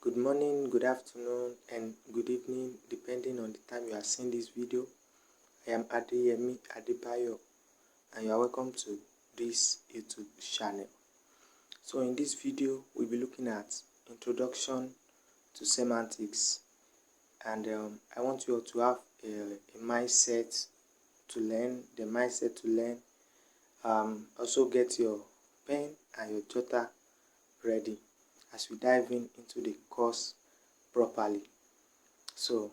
Good morning, good afternoon, and good evening, depending on the time you are seeing this video. I am Adeyemi and you are welcome to this YouTube channel. So in this video, we'll be looking at introduction to semantics, and I want you all to have a mindset to learn. Also get your pen and your jotter ready as we dive into the course properly. So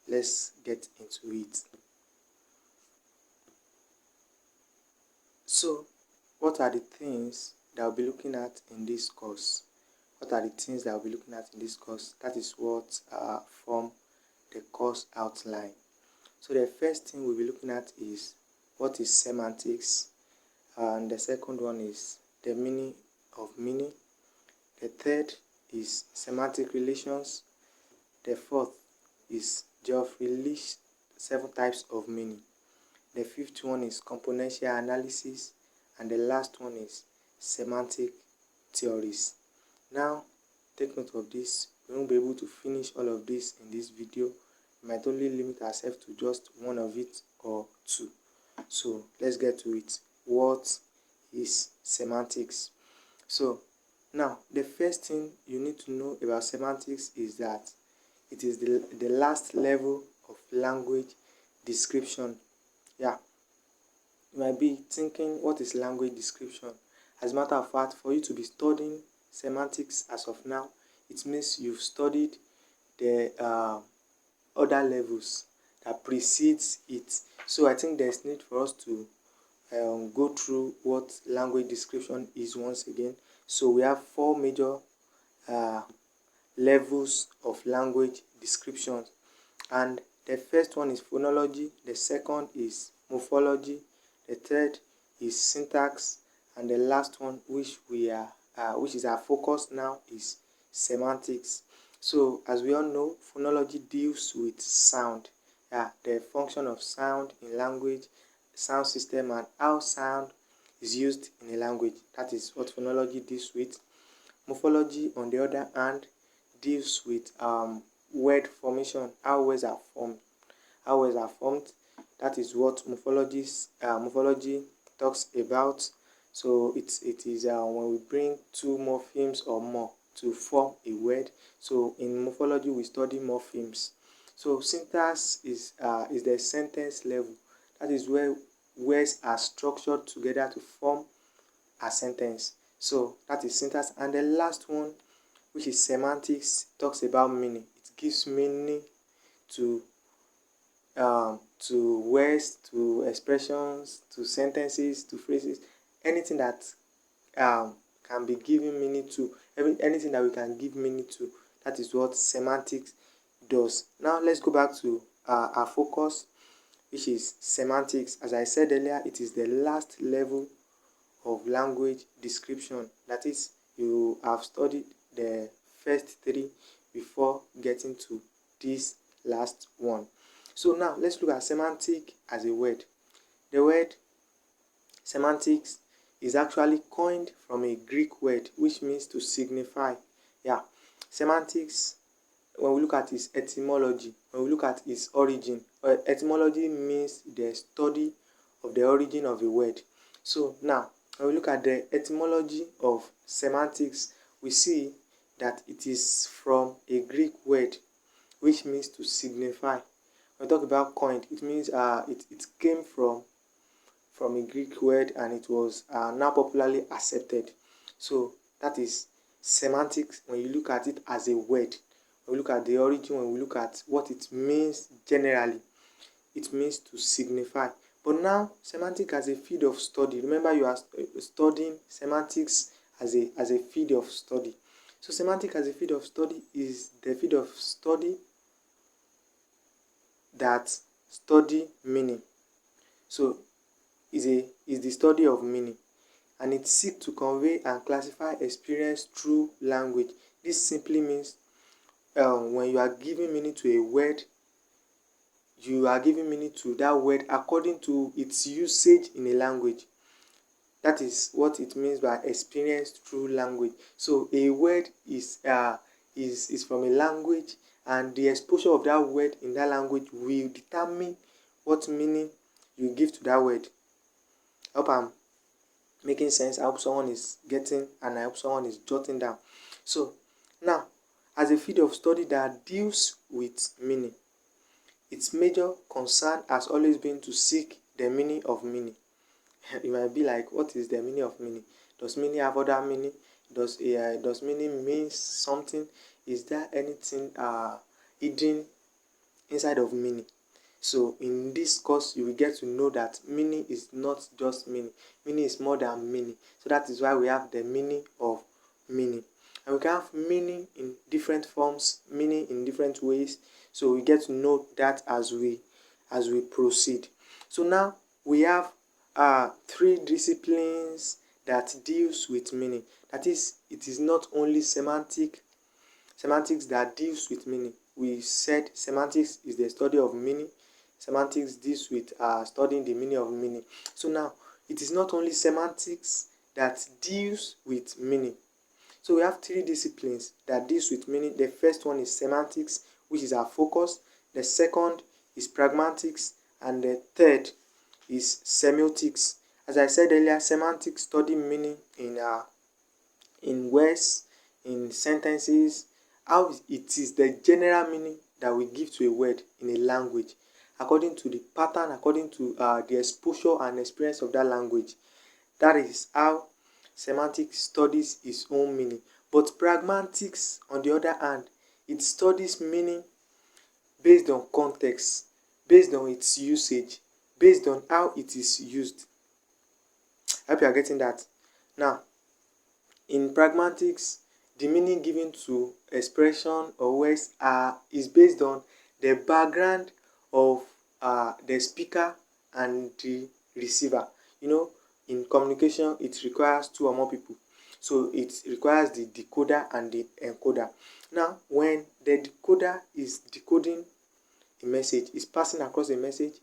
let's get into it. So what are the things that I'll be looking at in this course? That is what form the course outline. So the first thing we'll be looking at is what is semantics, and the second one is the meaning of meaning. The third is semantic relations. The fourth is Geoffrey Leach's 7 types of meaning. The fifth one is componential analysis, and the last one is semantic theories. Now, take note of this. We won't be able to finish all of this in this video. We might only limit ourselves to just one of it or two. So let's get to it. What is semantics? So now, the first thing you need to know about semantics is that it is the last level of language description. Yeah, you might be thinking, what is language description? As a matter of fact, for you to be studying semantics as of now, it means you've studied the other levels that precedes it. So I think there's need for us to go through what language description is once again. So we have 4 major levels of language description, and the first one is phonology, the second is morphology, the third is syntax, and the last one, which is our focus now, is semantics. So as we all know, phonology deals with sound, the function of sound in language, sound system, and how sound is used in a language. That is what phonology deals with. Morphology, on the other hand, deals with word formation, how words are formed. That is what morphology talks about. So it is when we bring 2 morphemes or more to form a word. So in morphology, we study morphemes. So syntax is the sentence level. That is where words are structured together to form a sentence. So that is syntax. And the last one, which is semantics, talks about meaning. It gives meaning to words, to expressions, to sentences, to phrases, anything that can be given meaning to, anything that we can give meaning to. That is what semantics does. Now let's go back to our focus, which is semantics. As I said earlier, it is the last level of language description. That is, you have studied the first 3 before getting to this last one. So now let's look at semantic as a word. The word semantics is actually coined from a Greek word which means to signify. Semantics, when we look at its etymology, when we look at its origin, etymology means the study of the origin of a word. So now, when we look at the etymology of semantics, we see that it is from a Greek word which means to signify. When we talk about coined, it means it came from a Greek word, and it was now popularly accepted. So that is semantics when you look at it as a word. When we look at the origin, when we look at what it means generally, it means to signify. But now, semantics as a field of study. Remember, you are studying semantics as a field of study. So semantics as a field of study is the field of study that study meaning. So is the study of meaning, and it seeks to convey and classify experience through language. This simply means when you are giving meaning to a word, you are giving meaning to that word according to its usage in a language. That is what it means by experience through language. So a word is is from a language, and the exposure of that word in that language will determine what meaning you give to that word. I hope I'm making sense. I hope someone is getting, and I hope someone is jotting down. So now, as a field of study that deals with meaning, its major concern has always been to seek the meaning of meaning. You might be like, what is the meaning of meaning? Does meaning have other meaning? Does meaning mean something? Is there anything hidden inside of meaning? So in this course, you will get to know that meaning is not just meaning. Meaning is more than meaning. So that is why we have the meaning of meaning. And we can have meaning in different forms, meaning in different ways. So we get to know that as we proceed. So now we have 3 disciplines that deals with meaning. That is, it is not only semantics that deals with meaning. We said semantics is the study of meaning. Semantics deals with studying the meaning of meaning. So now, it is not only semantics that deals with meaning. So we have 3 disciplines that deals with meaning. The first one is semantics, which is our focus. The second is pragmatics, and the third is semiotics. As I said earlier, semantics study meaning in words, in sentences, how it is the general meaning that we give to a word in a language, according to the pattern, according to the exposure and experience of that language. That is how semantics studies its own meaning. But pragmatics, on the other hand, it studies meaning based on context, based on its usage, based on how it is used. I hope you are getting that. Now, in pragmatics, the meaning given to expression or words is based on the background of the speaker and the receiver. In communication, it requires 2 or more people. So it requires the decoder and the encoder. Now, when the decoder is decoding a message, is passing across a message,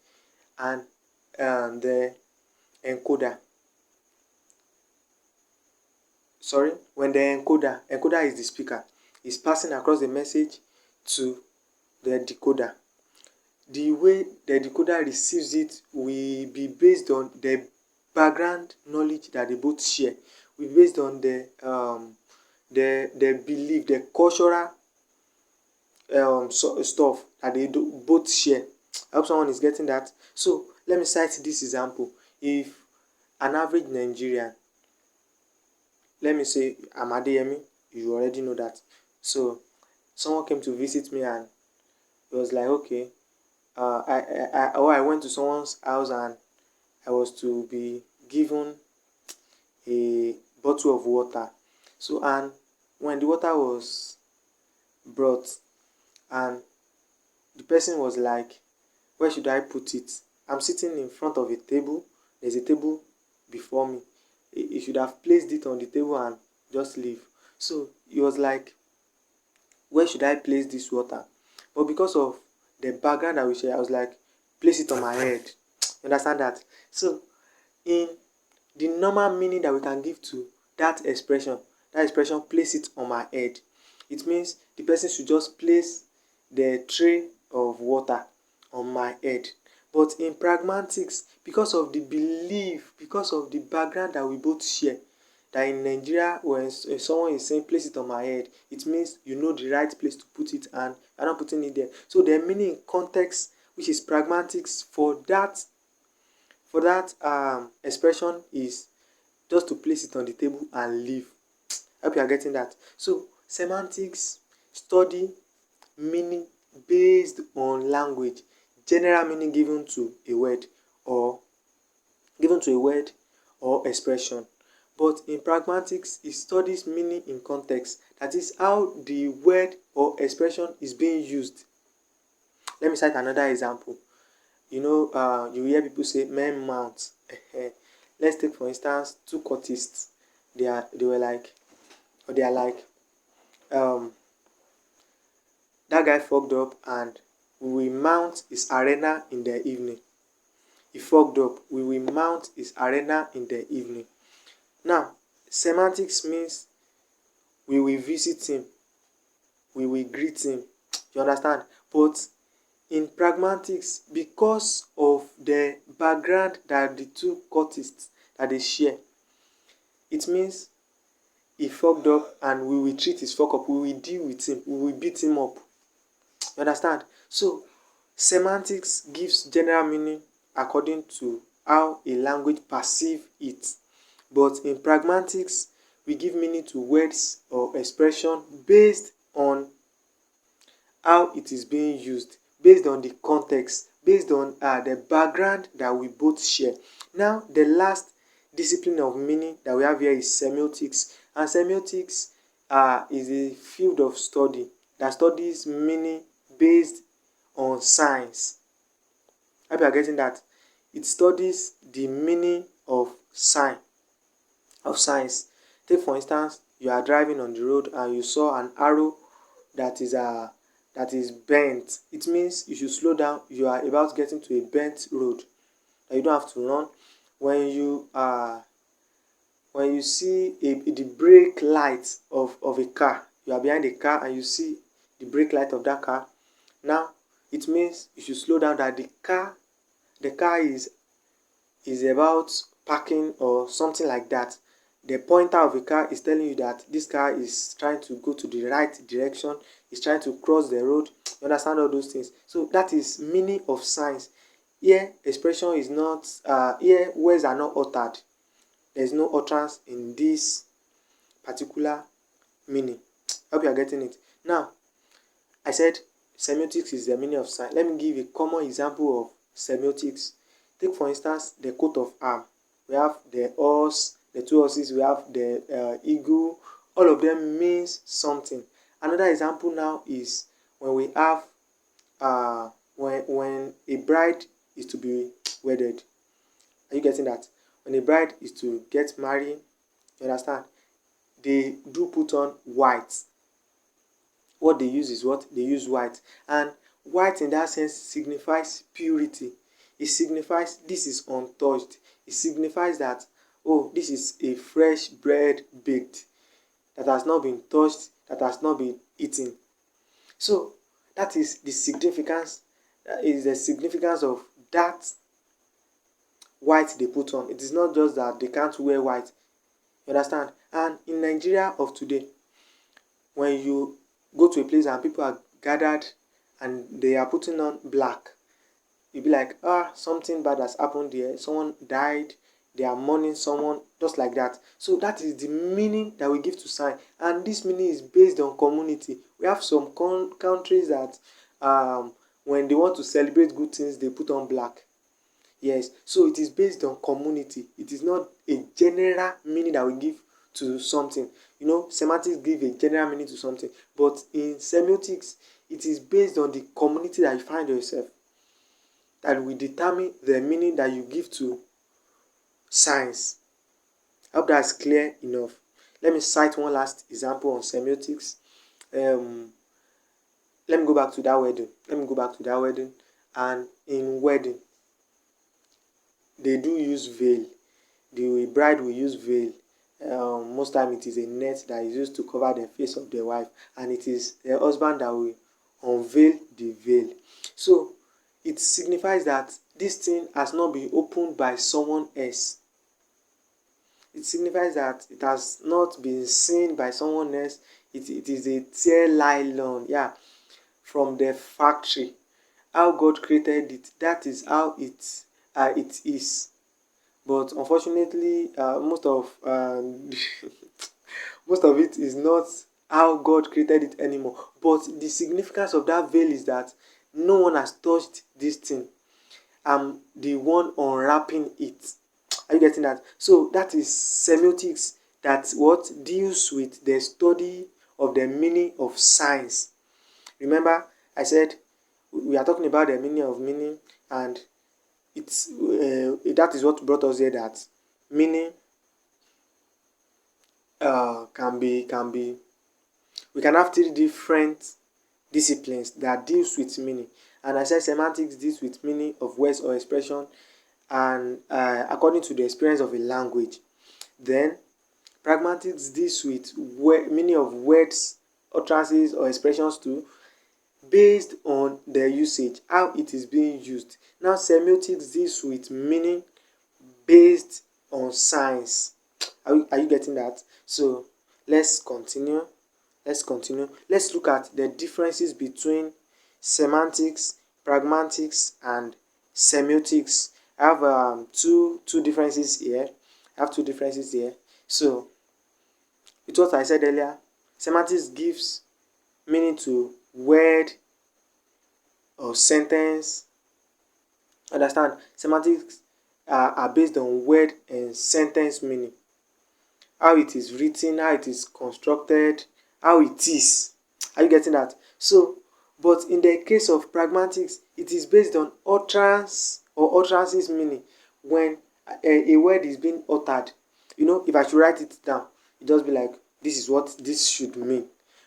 and the encoder, when the encoder is the speaker, is passing across the message to the decoder, the way the decoder receives it will be based on the background knowledge that they both share, will be based on the belief, the cultural stuff that they both share. I hope someone is getting that. So let me cite this example. If an average Nigerian, let me say I'm Adeyemi, you already know that. So someone came to visit me, and it was like, okay, I went to someone's house, and I was to be given a bottle of water. So, and when the water was brought, and the person was like, where should I put it? I'm sitting in front of a table. There's a table before me. He should have placed it on the table and just leave. So he was like, where should I place this water? But because of the background that we share, I was like, place it on my head. You understand that? So in the normal meaning that we can give to that expression, place it on my head, it means the person should just place the tray of water on my head. But in pragmatics, because of the belief, because of the background that we both share, that in Nigeria, when someone is saying place it on my head, it means you know the right place to put it, and you're not putting it there. So the meaning in context, which is pragmatics, for that expression is just to place it on the table and leave. I hope you are getting that. So semantics study meaning based on language, general meaning given to a word or expression. But in pragmatics, it studies meaning in context. That is how the word or expression is being used. Let me cite another example. You hear people say men mount. Let's take for instance 2 courtists. They are like, that guy fucked up, and we will mount his arena in the evening. He fucked up. We will mount his arena in the evening. Now, semantics means we will visit him. we will greet him. You understand? But in pragmatics, because of the background that the two cultists that they share, it means he fucked up and we will treat his fuck up, we will deal with him, we will beat him up. You understand? So semantics gives general meaning according to how a language perceive it, but in pragmatics we give meaning to words or expression based on how it is being used, based on the context, based on the background that we both share. Now, the last discipline of meaning that we have here is semiotics. And semiotics is a field of study that studies meaning based on science. I hope you are getting that. It studies the meaning of science. Take for instance, you are driving on the road and you saw an arrow that is bent. It means you should slow down. You are about getting to a bent road that you don't have to run. When you see the brake light of a car, you are behind a car and you see the brake light of that car. Now it means you should slow down, that the car is about parking or something like that. The pointer of a car is telling you that this car is trying to go to the right direction, is trying to cross the road. You understand all those things? So that is meaning of signs. Here expression is not here words are not uttered. There is no utterance in this particular meaning. I hope you are getting it. Now, I said semiotics is the meaning of sign. Let me give a common example of semiotics. Take for instance the coat of arms. We have the horse, the two horses, we have the eagle. All of them means something. Another example now is when we have when a bride is to be wedded. Are you getting that? When a bride is to get married, you understand? They do put on white. What they use is what? They use white. And white in that sense signifies purity. It signifies this is untouched. It signifies that, oh, this is a fresh bread baked, that has not been touched, that has not been eaten. So that is the significance. That is the significance of that white they put on. It is not just that they can't wear white. You understand? And in Nigeria of today, when you go to a place and people are gathered and they are putting on black, you'll be like, something bad has happened there. Someone died. They are mourning someone, just like that. So that is the meaning that we give to sign. And this meaning is based on community. We have some countries that when they want to celebrate good things, they put on black. Yes, so it is based on community. It is not a general meaning that we give to something. You know, semantics give a general meaning to something. But in semiotics, it is based on the community that you find yourself that will determine the meaning that you give to signs. I hope that's clear enough. Let me cite one last example on semiotics. Let me go back to that wedding. And in wedding, they do use veil. The bride will use veil. Most time it is a net that is used to cover the face of the wife, and it is the husband that will unveil the veil. So it signifies that this thing has not been opened by someone else. It signifies that it has not been seen by someone else. It is a tear nylon, from the factory. How God created it, that is how it is. But unfortunately, most of most of it is not how God created it anymore. But the significance of that veil is that no one has touched this thing. I'm the one unwrapping it. Are you getting that? So that is semiotics, that what deals with the study of the meaning of signs. Remember, I said we are talking about the meaning of meaning, and it's that is what brought us here, that meaning can be we can have three different disciplines that deals with meaning. And I said semantics deals with meaning of words or expression, and according to the experience of a language. Then pragmatics deals with meaning of words utterances or expressions too, based on their usage, how it is being used. Now, semiotics deals with meaning based on science. Are you getting that? So let's continue. Let's look at the differences between semantics, pragmatics, and semiotics. I have two differences here. So with what I said earlier, semantics gives meaning to word or sentence. Understand? Semantics are based on word and sentence meaning. How it is written, how it is constructed, how it is. Are you getting that? So, but in the case of pragmatics, it is based on utterance or utterances meaning. When a word is being uttered, if I should write it down, it just be like, this is what this should mean.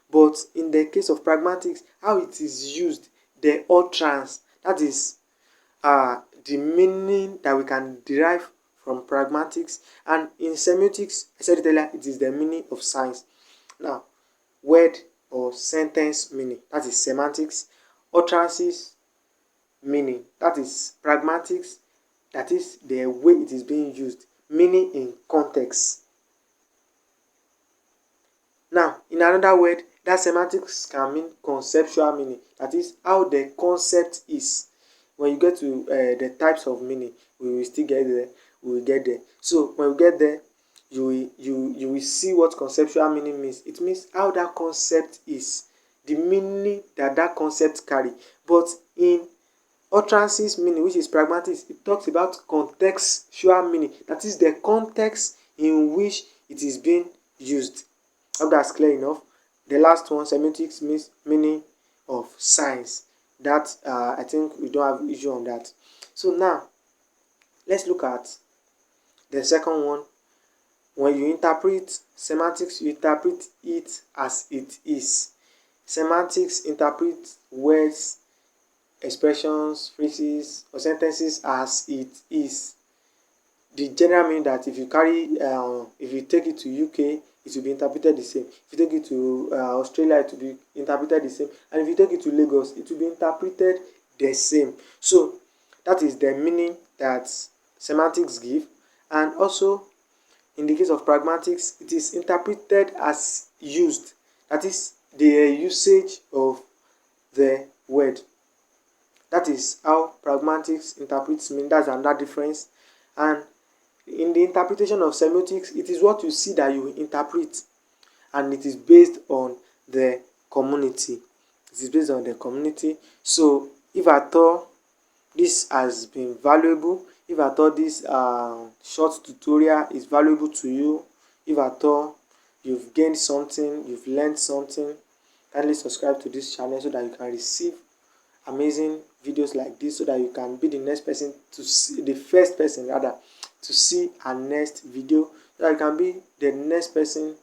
But in the case of pragmatics, how it is used, the utterance, that is the meaning that we can derive from pragmatics. And in semiotics, I said it earlier, it is the meaning of science. Now, word or sentence meaning, that is semantics. Utterances meaning, that is pragmatics, that is the way it is being used, meaning in context. Now, in another word, that semantics can mean conceptual meaning, that is how the concept is. When you get to the types of meaning, we will still get there. We will get there. So when we get there, you will see what conceptual meaning means. It means how that concept is, the meaning that concept carry. But in utterances meaning, which is pragmatics, it talks about contextual meaning, that is the context in which it is being used. I hope that's clear enough. The last one, semiotics, means meaning of science. That I think we don't have issue on that. So now let's look at the second one. When you interpret semantics, you interpret it as it is. Semantics interpret words, expressions, phrases, or sentences as it is. The general meaning that if you take it to UK, it will be interpreted the same. If you take it to Australia, it will be interpreted the same. And if you take it to Lagos, it will be interpreted the same. So that is the meaning that semantics give. And also, in the case of pragmatics, it is interpreted as used. That is the usage of the word. That is how pragmatics interprets meaning. That's another difference. And in the interpretation of semiotics, it is what you see that you interpret, and it is based on the community. So if at all this has been valuable, if at all this short tutorial is valuable to you, if at all you've gained something, you've learned something, kindly subscribe to this channel so that you can receive amazing videos like this, so that you can be the next person to see, the first person rather, to see our next video, so that you can be the next person,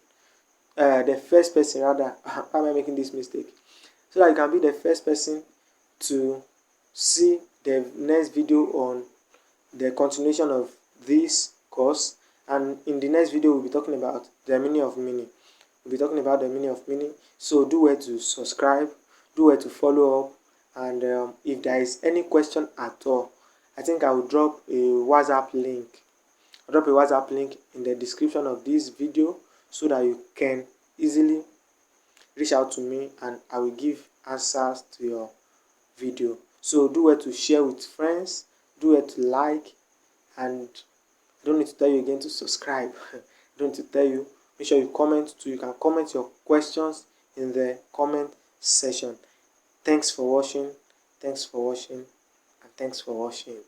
the first person rather. How am I making this mistake? So that you can be the first person to see the next video on the continuation of this course. And in the next video, we'll be talking about the meaning of meaning. So do well to subscribe, do well to follow up, and if there is any question at all, I think I will drop a WhatsApp link. In the description of this video, so that you can easily reach out to me and I will give answers to your video. So do well to share with friends, do well to like, and I don't need to tell you again to subscribe. I don't need to tell you. Make sure you comment too. You can comment your questions in the comment section. Thanks for watching, and thanks for watching.